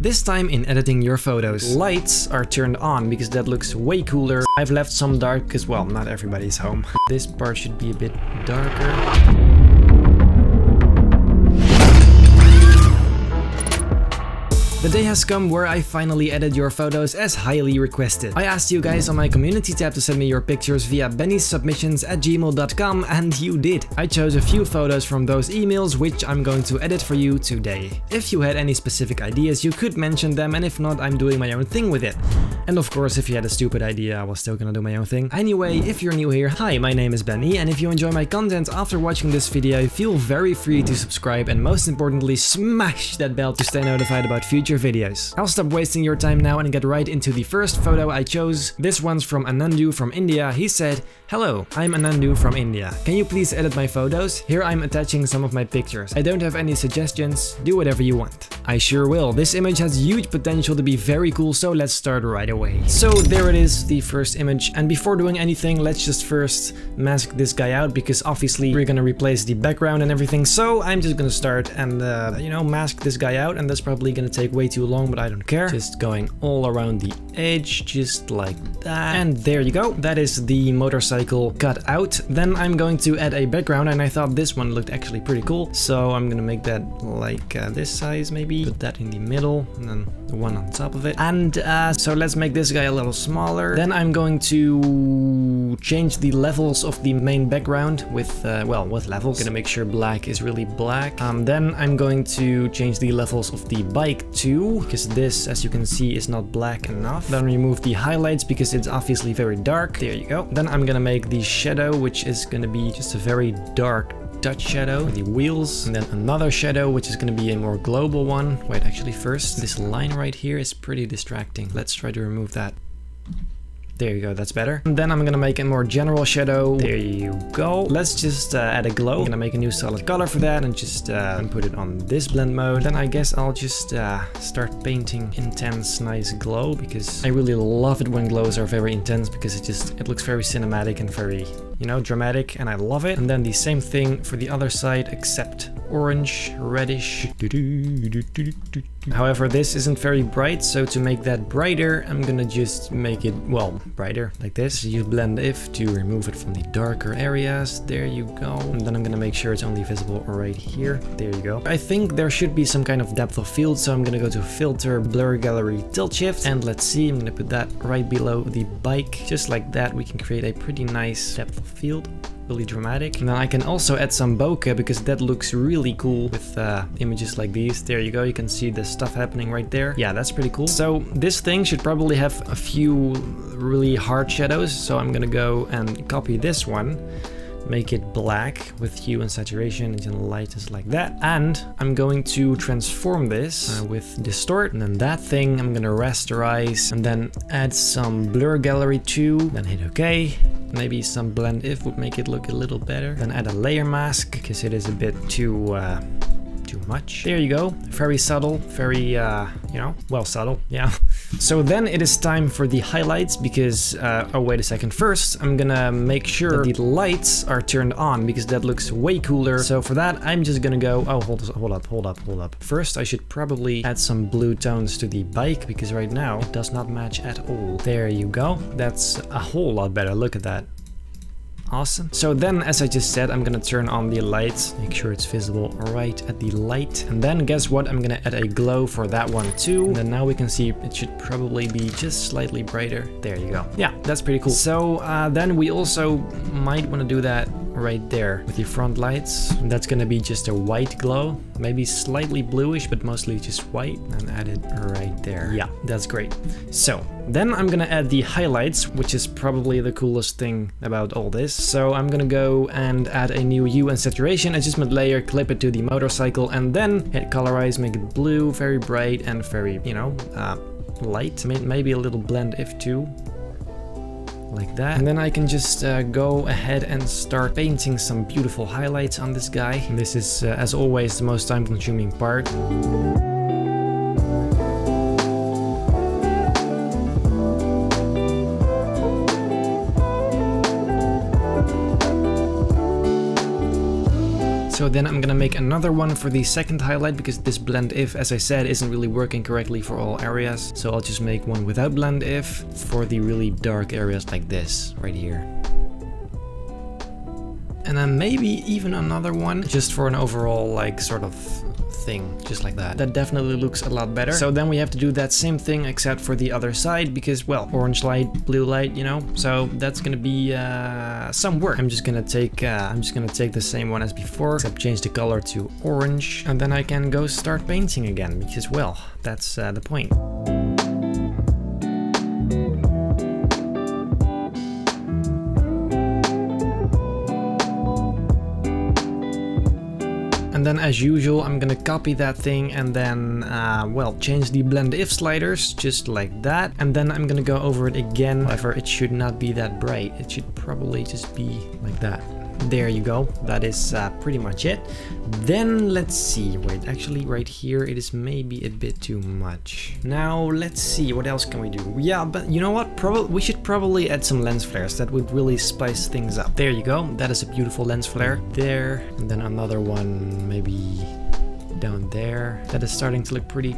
This time in editing your photos, lights are turned on because that looks way cooler. I've left some dark because, well, not everybody's home. This part should be a bit darker. The day has come where I finally edit your photos as highly requested. I asked you guys on my community tab to send me your pictures via bennyssubmissions@gmail.com and you did. I chose a few photos from those emails which I'm going to edit for you today. If you had any specific ideas you could mention them, and if not, I'm doing my own thing with it. And of course, if you had a stupid idea, I was still gonna do my own thing. Anyway, if you're new here, hi, my name is Benny, and if you enjoy my content after watching this video, feel very free to subscribe and most importantly smash that bell to stay notified about future videos. I'll stop wasting your time now and get right into the first photo I chose. This one's from Anandu from India. He said, "Hello, I'm Anandu from India. Can you please edit my photos? Here I'm attaching some of my pictures. I don't have any suggestions. Do whatever you want." I sure will. This image has huge potential to be very cool, so let's start right away. So there it is, the first image. And before doing anything, let's just first mask this guy out because obviously we're gonna replace the background and everything. So I'm just gonna start and, you know, mask this guy out, and that's probably gonna take way too long, but I don't care. Just going all around the edge, just like that. And there you go. That is the motorcycle cut out. Then I'm going to add a background, and I thought this one looked actually pretty cool. So I'm gonna make that like this size maybe. Put that in the middle, and then the one on top of it. And so let's make this guy a little smaller. Then I'm going to change the levels of the main background with, well, with levels. Gonna make sure black is really black. Then I'm going to change the levels of the bike too, because this, as you can see, is not black enough. Then remove the highlights because it's obviously very dark. There you go. Then I'm gonna make the shadow, which is gonna be just a very dark touch shadow with the wheels, and then another shadow which is going to be a more global one. Wait, actually first, this line right here is pretty distracting. Let's try to remove that. There you go, that's better. And then I'm gonna make a more general shadow. There you go. Let's just add a glow. I'm gonna make a new solid color for that and just put it on this blend mode. Then I guess I'll just start painting intense, nice glow, because I really love it when glows are very intense because it looks very cinematic and very, you know, dramatic, and I love it. And then the same thing for the other side, except orange, reddish. However, this isn't very bright, so to make that brighter, I'm gonna just make it, well, brighter, like this. Use blend if to remove it from the darker areas. There you go. And then I'm gonna make sure it's only visible right here. There you go. I think there should be some kind of depth of field, so I'm gonna go to filter, blur gallery, tilt shift, and let's see, I'm gonna put that right below the bike. Just like that, we can create a pretty nice depth of field. Really dramatic. And then I can also add some bokeh because that looks really cool with images like these. There you go, you can see the stuff happening right there. Yeah, that's pretty cool. So this thing should probably have a few really hard shadows, so I'm gonna go and copy this one, make it black with hue and saturation and then lightness like that. And I'm going to transform this with distort, and then that thing I'm gonna rasterize and then add some blur gallery too, then hit OK. Maybe some blend if would make it look a little better. Then add a layer mask because it is a bit too much. There you go. Very subtle, very, you know, well, subtle, yeah. So then it is time for the highlights because, oh, wait a second. First, I'm gonna make sure that the lights are turned on because that looks way cooler. So for that, I'm just gonna go, oh, hold up. First, I should probably add some blue tones to the bike because right now it does not match at all. There you go. That's a whole lot better. Look at that. Awesome. So then, as I just said, I'm gonna turn on the lights, make sure it's visible right at the light. And then guess what? I'm gonna add a glow for that one too. And then now we can see it should probably be just slightly brighter. There you go. Yeah, that's pretty cool. So then we also might want to do that right there with the front lights. That's gonna be just a white glow, maybe slightly bluish, but mostly just white, and add it right there. Yeah, that's great. So then I'm gonna add the highlights, which is probably the coolest thing about all this. So I'm gonna go and add a new hue and saturation adjustment layer, clip it to the motorcycle, and then hit colorize, make it blue, very bright and very, you know, light. Maybe a little blend if too. Like that. And then I can just go ahead and start painting some beautiful highlights on this guy. And this is, as always, the most time-consuming part. So then I'm gonna make another one for the second highlight, because this blend if, as I said, isn't really working correctly for all areas. So I'll just make one without blend if for the really dark areas like this right here. And then maybe even another one just for an overall like sort of thing, just like that. That definitely looks a lot better. So then we have to do that same thing except for the other side, because well, orange light, blue light, you know. So that's gonna be some work. I'm just gonna take the same one as before, except change the color to orange, and then I can go start painting again, because well, that's the point. And then as usual, I'm gonna copy that thing and then, well, change the blend if sliders, just like that. And then I'm gonna go over it again. However, it should not be that bright. It should probably just be like that. There you go. That is pretty much it. Then let's see. Wait, actually right here it is maybe a bit too much. Now let's see, what else can we do? Yeah, but you know what? We should probably add some lens flares. That would really spice things up. There you go. That is a beautiful lens flare there. And then another one maybe down there. That is starting to look pretty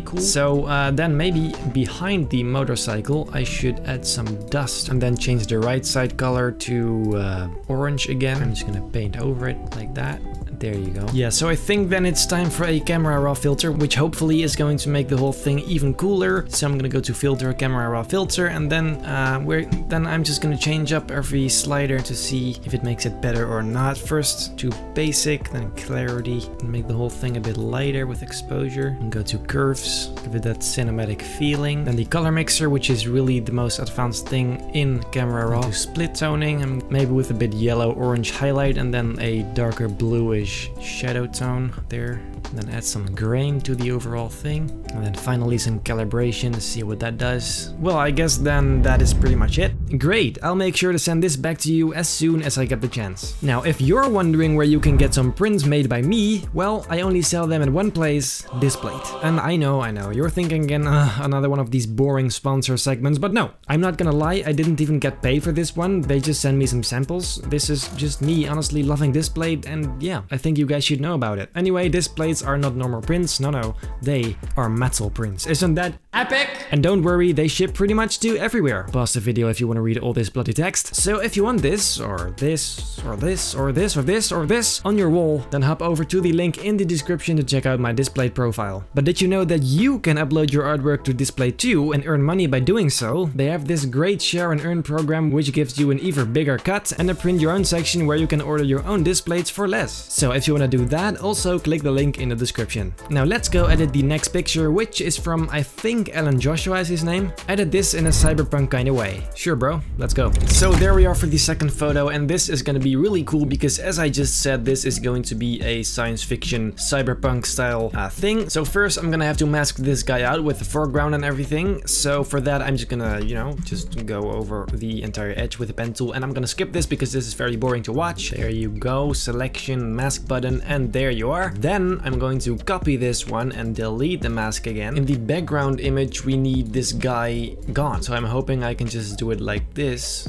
cool. So then maybe behind the motorcycle I should add some dust and then change the right side color to orange again. I'm just gonna paint over it like that. There you go. Yeah, so I think then it's time for a camera raw filter, which hopefully is going to make the whole thing even cooler. So I'm gonna go to filter, camera raw filter, and then I'm just gonna change up every slider to see if it makes it better or not. First to basic, then clarity, and make the whole thing a bit lighter with exposure. And go to curves, give it that cinematic feeling. Then the color mixer, which is really the most advanced thing in camera raw. To split toning, and maybe with a bit yellow orange highlight, and then a darker bluish shadow tone there. And then add some grain to the overall thing. And then finally some calibration to see what that does. Well, I guess then that is pretty much it. Great, I'll make sure to send this back to you as soon as I get the chance. Now, if you're wondering where you can get some prints made by me, well, I only sell them in one place, Displate. And I know, you're thinking again, another one of these boring sponsor segments, but no, I'm not gonna lie, I didn't even get paid for this one. They just sent me some samples. This is just me honestly loving Displate, and yeah, I think you guys should know about it. Anyway, Displates are not normal prints, no, they are metal prints. Isn't that epic? And don't worry, they ship pretty much to everywhere. Pause the video if you want to read all this bloody text. So if you want this, or this, or this, or this, or this, or this on your wall, then hop over to the link in the description to check out my Displate profile. But did you know that you can upload your artwork to Displate too and earn money by doing so? They have this great share and earn program which gives you an even bigger cut and a print your own section where you can order your own Displates for less. So if you want to do that, also click the link in the description. Now let's go edit the next picture, which is from, I think, Alan Joshua is his name. Edit this in a cyberpunk kind of way. Sure bro, let's go. So there we are for the second photo, and this is going to be really cool because, as I just said, this is going to be a science fiction cyberpunk style thing. So first I'm gonna have to mask this guy out with the foreground and everything. So for that I'm just gonna, you know, just go over the entire edge with a pen tool, and I'm gonna skip this because this is very boring to watch. There you go, selection, mask button, and there you are. Then I'm going to copy this one and delete the mask again. In the background image we need this guy gone, so I'm hoping I can just do it like this.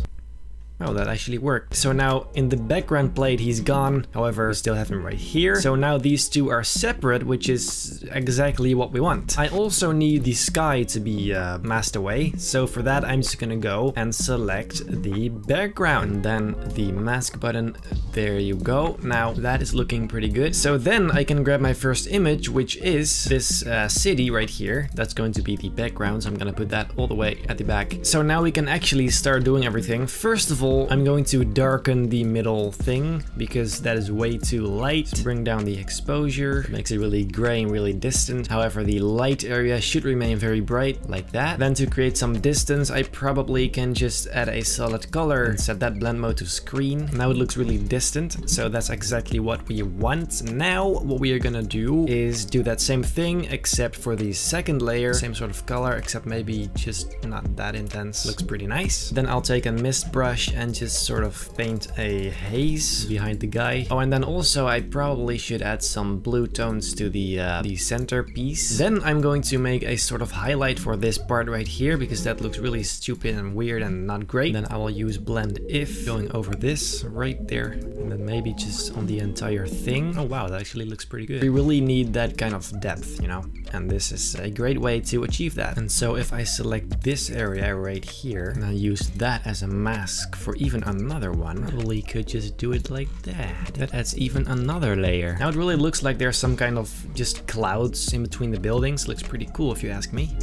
Oh, that actually worked. So now in the background plate he's gone, however we still have him right here. So now these two are separate, which is exactly what we want. I also need the sky to be masked away, so for that I'm just gonna go and select the background, and then the mask button. There you go. Now that is looking pretty good. So then I can grab my first image, which is this city right here. That's going to be the background, so I'm gonna put that all the way at the back. So now we can actually start doing everything. First of all, I'm going to darken the middle thing because that is way too light. Bring down the exposure, makes it really gray and really distant. However, the light area should remain very bright, like that. Then to create some distance, I probably can just add a solid color and set that blend mode to screen. Now it looks really distant, so that's exactly what we want. Now what we are gonna do is do that same thing except for the second layer. Same sort of color, except maybe just not that intense. Looks pretty nice. Then I'll take a mist brush and just sort of paint a haze behind the guy. Oh, and then also I probably should add some blue tones to the centerpiece. Then I'm going to make a sort of highlight for this part right here, because that looks really stupid and weird and not great. Then I will use blend if going over this right there, and then maybe just on the entire thing. Oh wow, that actually looks pretty good. We really need that kind of depth, you know, and this is a great way to achieve that. And so if I select this area right here and I use that as a mask for even another one, probably could just do it like that. That adds even another layer. Now it really looks like there's some kind of just clouds in between the buildings. Looks pretty cool if you ask me.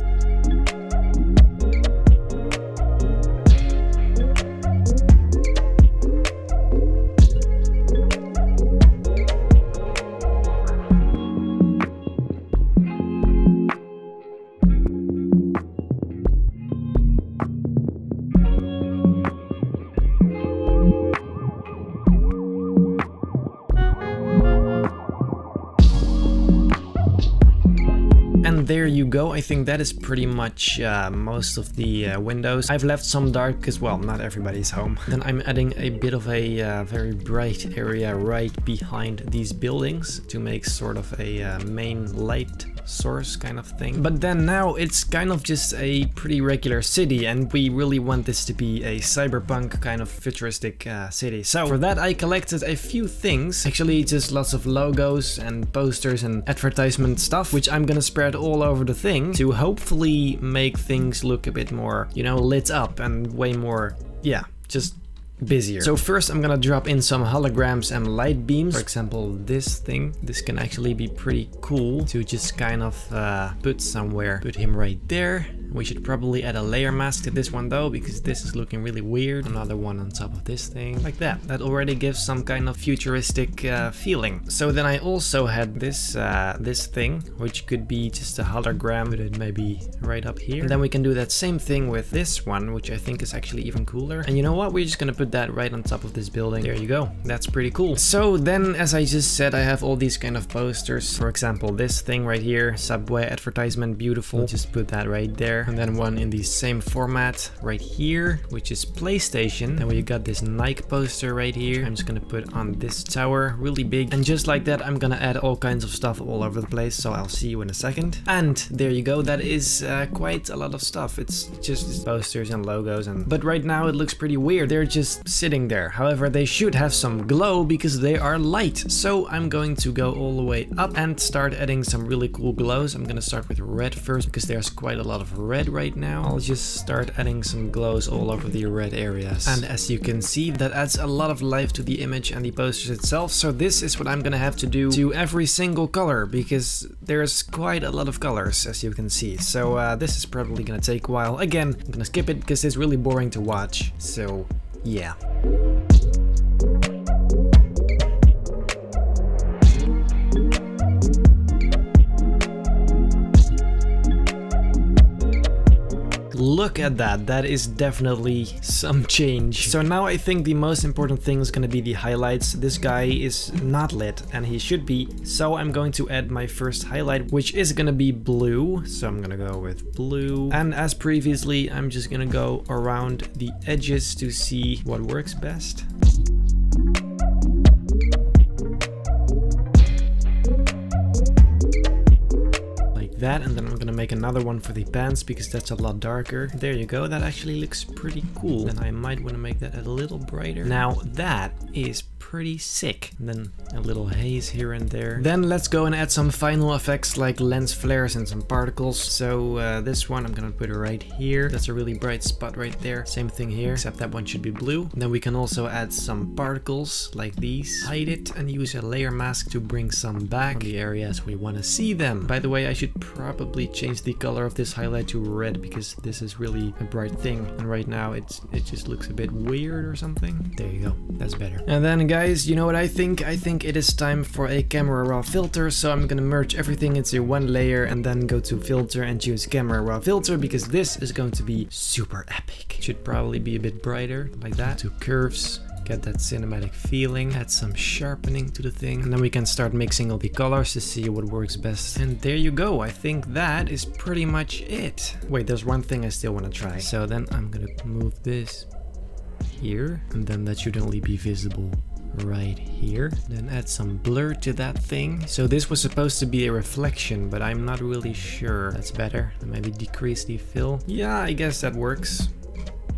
And there you go. I think that is pretty much most of the windows. I've left some dark because, well, not everybody's home. Then I'm adding a bit of a very bright area right behind these buildings to make sort of a main light source kind of thing. But then now it's kind of just a pretty regular city, and we really want this to be a cyberpunk kind of futuristic city. So for that I collected a few things, actually just lots of logos and posters and advertisement stuff, which I'm gonna spread all over the thing to hopefully make things look a bit more, you know, lit up and way more, yeah, just busier. So first I'm gonna drop in some holograms and light beams. For example, this thing, this can actually be pretty cool to just kind of put somewhere. Put him right there. We should probably add a layer mask to this one though, because this is looking really weird. Another one on top of this thing, like that. That already gives some kind of futuristic feeling. So then I also had this this thing, which could be just a hologram. Put it maybe right up here. And then we can do that same thing with this one, which I think is actually even cooler. And you know what? We're just gonna put that right on top of this building. There you go. That's pretty cool. So then, as I just said, I have all these kind of posters. For example, this thing right here, Subway advertisement, beautiful. Just put that right there. And then one in the same format right here, which is PlayStation. And we got this Nike poster right here. I'm just gonna put on this tower, really big. And just like that, I'm gonna add all kinds of stuff all over the place. So I'll see you in a second. And there you go. That is quite a lot of stuff. It's just posters and logos. But right now it looks pretty weird. They're just sitting there. However, they should have some glow because they are light. So I'm going to go all the way up and start adding some really cool glows. I'm gonna start with red first because there's quite a lot of red right now. I'll just start adding some glows all over the red areas. And as you can see, that adds a lot of life to the image and the posters itself. So this is what I'm gonna have to do to every single color, because there's quite a lot of colors, as you can see. So this is probably gonna take a while. Again, I'm gonna skip it because it's really boring to watch. So yeah. Look at that, that is definitely some change. So now I think the most important thing is going to be the highlights. This guy is not lit and he should be, so I'm going to add my first highlight, which is going to be blue. So I'm going to go with blue, and as previously I'm just going to go around the edges to see what works best. That, and then I'm gonna make another one for the pants because that's a lot darker. There you go, that actually looks pretty cool. And I might want to make that a little brighter. Now that is pretty sick. And then a little haze here and there. Then let's go and add some final effects like lens flares and some particles. So this one I'm gonna put it right here. That's a really bright spot right there. Same thing here, except that one should be blue. And then we can also add some particles like these. Hide it and use a layer mask to bring some back on the areas we want to see them. By the way, I should probably change the color of this highlight to red because this is really a bright thing, and right now it just looks a bit weird or something. There you go, that's better. And then guys, you know what I think? I think it is time for a camera raw filter, so I'm gonna merge everything into one layer and then go to filter and choose camera raw filter because this is going to be super epic. It should probably be a bit brighter like that. To curves. Get that cinematic feeling, add some sharpening to the thing, and then we can start mixing all the colors to see what works best. And there you go, I think that is pretty much it. Wait, there's one thing I still want to try. So then I'm gonna move this here, and then that should only be visible right here. Then add some blur to that thing. So this was supposed to be a reflection, but I'm not really sure. That's better. Maybe decrease the fill. Yeah, I guess that works.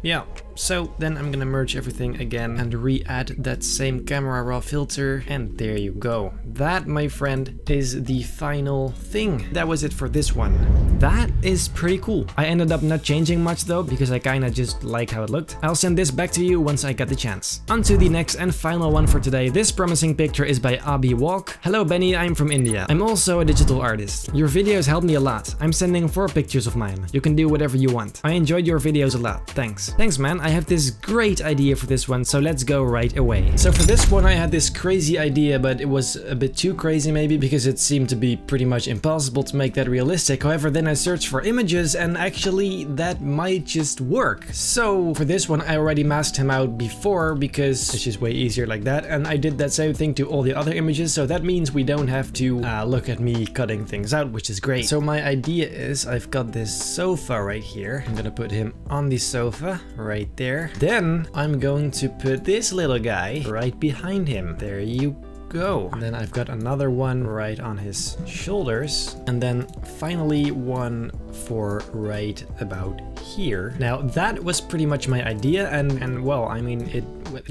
Yeah, so then I'm gonna merge everything again and re-add that same camera raw filter, and there you go. That, my friend, is the final thing. That was it for this one. That is pretty cool. I ended up not changing much though, because I kinda just like how it looked. I'll send this back to you once I get the chance. On to the next and final one for today. This promising picture is by Abhi Walk. Hello Benny, I'm from India. I'm also a digital artist. Your videos helped me a lot. I'm sending 4 pictures of mine. You can do whatever you want. I enjoyed your videos a lot. Thanks. Thanks man, I have this great idea for this one, so let's go right away. So for this one I had this crazy idea, but it was a bit too crazy maybe, because it seemed to be pretty much impossible to make that realistic. However, then I searched for images and actually that might just work. So for this one I already masked him out before, because it's just way easier like that, and I did that same thing to all the other images, so that means we don't have to look at me cutting things out, which is great. So my idea is I've got this sofa right here. I'm gonna put him on the sofa right there. Then I'm going to put this little guy right behind him. There you go. And then I've got another one right on his shoulders, and then finally one for right about here. Now that was pretty much my idea, and well, I mean it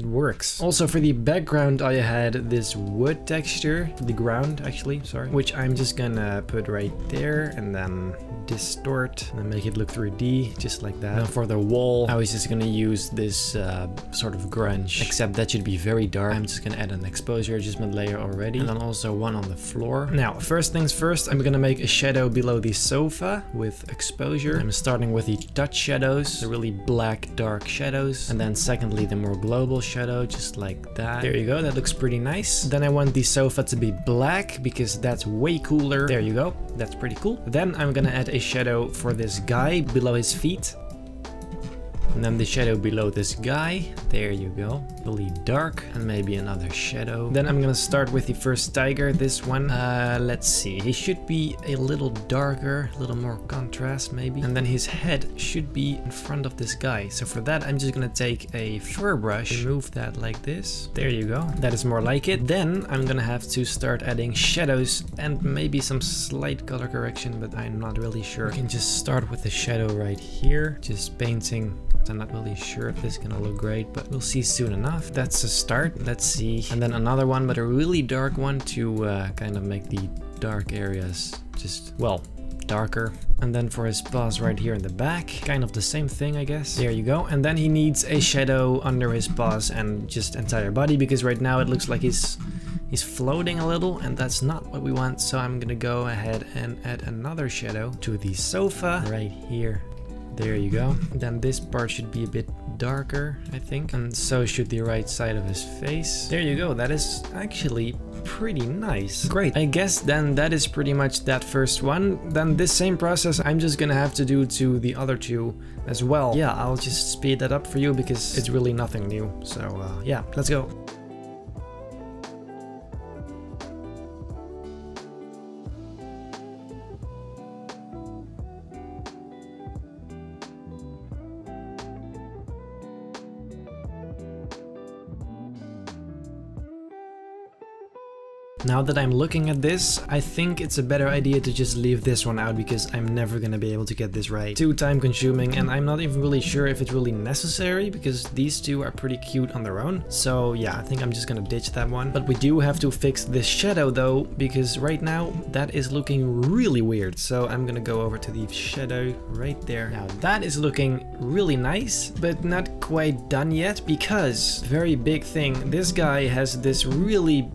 works. Also for the background I had this wood texture, the ground actually, sorry, which I'm just gonna put right there and then distort and then make it look 3D just like that. Now for the wall I was just gonna use this sort of grunge, except that should be very dark. I'm just gonna add an exposure adjustment layer already, and then also one on the floor. Now first things first, I'm gonna make a shadow below the sofa with exposure. I'm starting with the touch shadows, the really black dark shadows, and then secondly the more global shadow, just like that. There you go, that looks pretty nice. Then I want the sofa to be black because that's way cooler. There you go, that's pretty cool. Then I'm gonna add a shadow for this guy below his feet. And then the shadow below this guy, there you go, really dark, and maybe another shadow. Then I'm gonna start with the first tiger, this one. Let's see, he should be a little darker, a little more contrast maybe. And then his head should be in front of this guy. So for that, I'm just gonna take a fur brush, remove that like this. There you go, that is more like it. Then I'm gonna have to start adding shadows and maybe some slight color correction, but I'm not really sure. We can just start with the shadow right here, just painting. I'm not really sure if this is gonna look great, but we'll see soon enough. That's a start. Let's see. And then another one, but a really dark one to kind of make the dark areas just, well, darker. And then for his paws right here in the back, kind of the same thing, I guess. There you go. And then he needs a shadow under his paws and just entire body, because right now it looks like he's floating a little, and that's not what we want. So I'm gonna go ahead and add another shadow to the sofa right here. There you go. Then this part should be a bit darker, I think. And so should the right side of his face. There you go. That is actually pretty nice. Great. I guess then that is pretty much that first one. Then this same process I'm just gonna have to do to the other two as well. Yeah, I'll just speed that up for you because it's really nothing new. So yeah, let's go. Now that I'm looking at this, I think it's a better idea to just leave this one out, because I'm never gonna be able to get this right. Too time consuming, and I'm not even really sure if it's really necessary, because these two are pretty cute on their own. So yeah, I think I'm just gonna ditch that one. But we do have to fix this shadow though, because right now that is looking really weird. So I'm gonna go over to the shadow right there. Now that is looking really nice, but not quite done yet, because very big thing, this guy has this really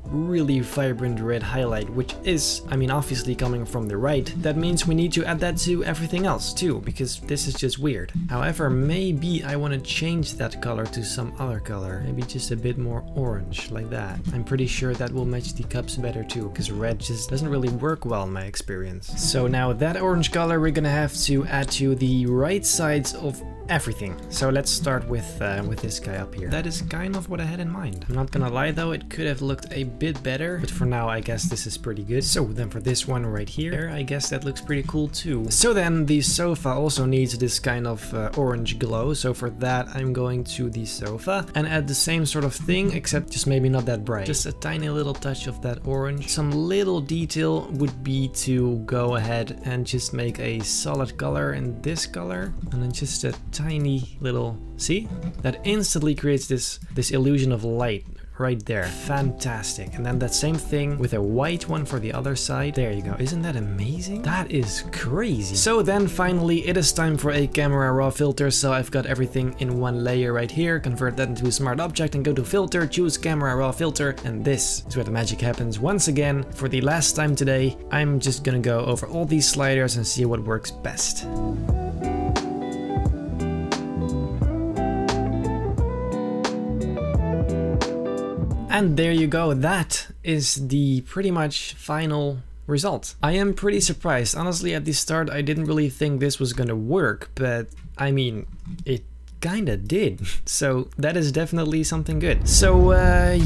vibrant red highlight, which is, I mean, obviously coming from the right. That means we need to add that to everything else too, because this is just weird. However, maybe I want to change that color to some other color, maybe just a bit more orange, like that. I'm pretty sure that will match the cups better too, because red just doesn't really work well in my experience. So now that orange color we're gonna have to add to the right sides of everything. So let's start with this guy up here. That is kind of what I had in mind. I'm not gonna lie though, it could have looked a bit better, but for now I guess this is pretty good. So then for this one right here, I guess that looks pretty cool too. So then the sofa also needs this kind of orange glow. So for that I'm going to the sofa and add the same sort of thing, except just maybe not that bright. Just a tiny little touch of that orange. Some little detail would be to go ahead and just make a solid color in this color, and then just a tiny little, see? That instantly creates this illusion of light right there. Fantastic. And then that same thing with a white one for the other side. There you go. Isn't that amazing? That is crazy. So then finally it is time for a camera raw filter. So I've got everything in one layer right here. Convert that into a smart object and go to filter, choose camera raw filter. And this is where the magic happens. Once again, for the last time today, I'm just gonna go over all these sliders and see what works best. And there you go, that is the pretty much final result. I am pretty surprised. Honestly, at the start I didn't really think this was gonna work, but I mean, it kinda did. So that is definitely something good. So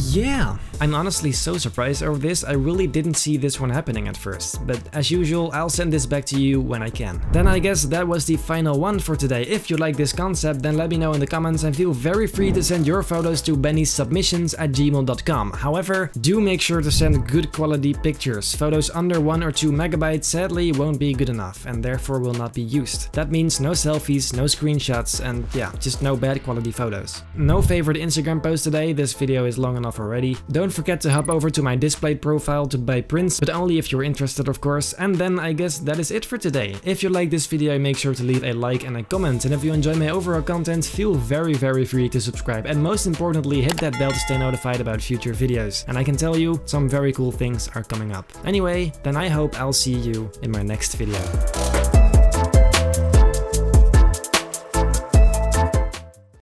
yeah, I'm honestly so surprised over this. I really didn't see this one happening at first, but as usual, I'll send this back to you when I can. Then I guess that was the final one for today. If you like this concept, then let me know in the comments and feel very free to send your photos to bennyssubmissions@gmail.com. However, do make sure to send good quality pictures. Photos under 1 or 2 megabytes sadly won't be good enough and therefore will not be used. That means no selfies, no screenshots, and yeah, just no bad quality photos. No favorite Instagram post today, this video is long enough already. Don't forget to hop over to my Displate profile to buy prints, but only if you're interested of course. And then I guess that is it for today. If you like this video, make sure to leave a like and a comment. And if you enjoy my overall content, feel very free to subscribe. And most importantly, hit that bell to stay notified about future videos. And I can tell you, some very cool things are coming up. Anyway, then I hope I'll see you in my next video.